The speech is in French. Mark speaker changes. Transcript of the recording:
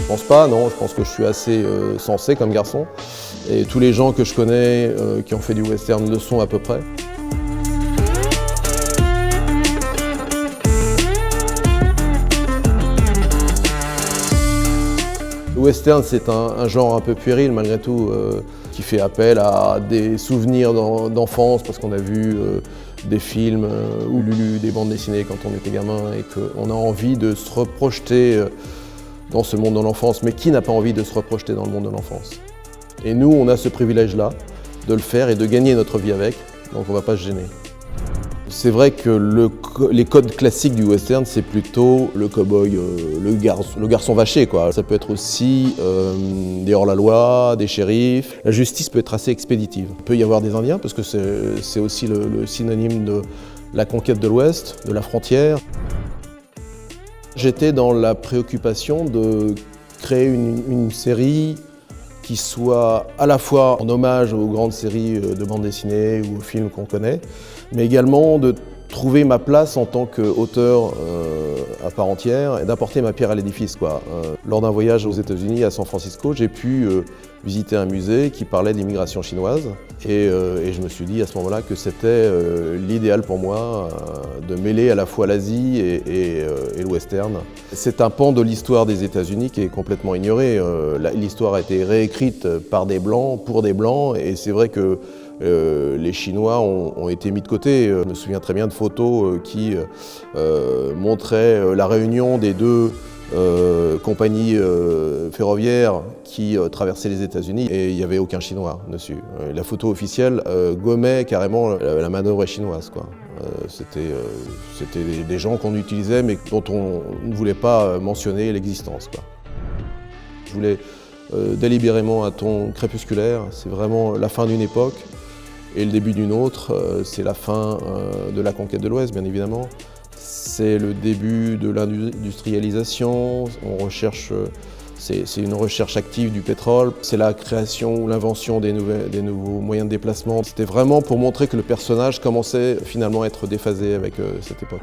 Speaker 1: pense pas, non, je pense que je suis assez sensé comme garçon. Et tous les gens que je connais qui ont fait du western le sont à peu près. Le western, c'est un genre un peu puéril malgré tout, qui fait appel à des souvenirs d'enfance parce qu'on a vu des films ou lu des bandes dessinées quand on était gamin et qu'on a envie de se reprojeter dans ce monde de l'enfance. Mais qui n'a pas envie de se reprojeter dans le monde de l'enfance? Et nous, on a ce privilège-là de le faire et de gagner notre vie avec, donc on ne va pas se gêner. C'est vrai que les codes classiques du western, c'est plutôt le cow-boy, le garçon vaché, quoi. Ça peut être aussi des hors-la-loi, des shérifs. La justice peut être assez expéditive. Il peut y avoir des Indiens, parce que c'est aussi le synonyme de la conquête de l'Ouest, de la frontière. J'étais dans la préoccupation de créer une série qui soit à la fois en hommage aux grandes séries de bandes dessinées ou aux films qu'on connaît, mais également de trouver ma place en tant qu'auteur à part entière et d'apporter ma pierre à l'édifice, quoi. Lors d'un voyage aux États-Unis, à San Francisco, j'ai pu visiter un musée qui parlait d'immigration chinoise et je me suis dit à ce moment-là que c'était l'idéal pour moi de mêler à la fois l'Asie et le western. C'est un pan de l'histoire des États-Unis qui est complètement ignoré. L'histoire a été réécrite par des Blancs, pour des Blancs, et c'est vrai que les Chinois ont été mis de côté. Je me souviens très bien de photos qui montraient la réunion des deux compagnies ferroviaires qui traversaient les États-Unis et il n'y avait aucun Chinois dessus. La photo officielle gommait carrément la manœuvre chinoise, quoi. C'était des gens qu'on utilisait mais dont on ne voulait pas mentionner l'existence, quoi. Je voulais délibérément un ton crépusculaire, c'est vraiment la fin d'une époque. Et le début d'une autre, c'est la fin de la conquête de l'Ouest, bien évidemment. C'est le début de l'industrialisation, c'est une recherche active du pétrole, c'est la création ou l'invention des nouveaux moyens de déplacement. C'était vraiment pour montrer que le personnage commençait finalement à être déphasé avec cette époque.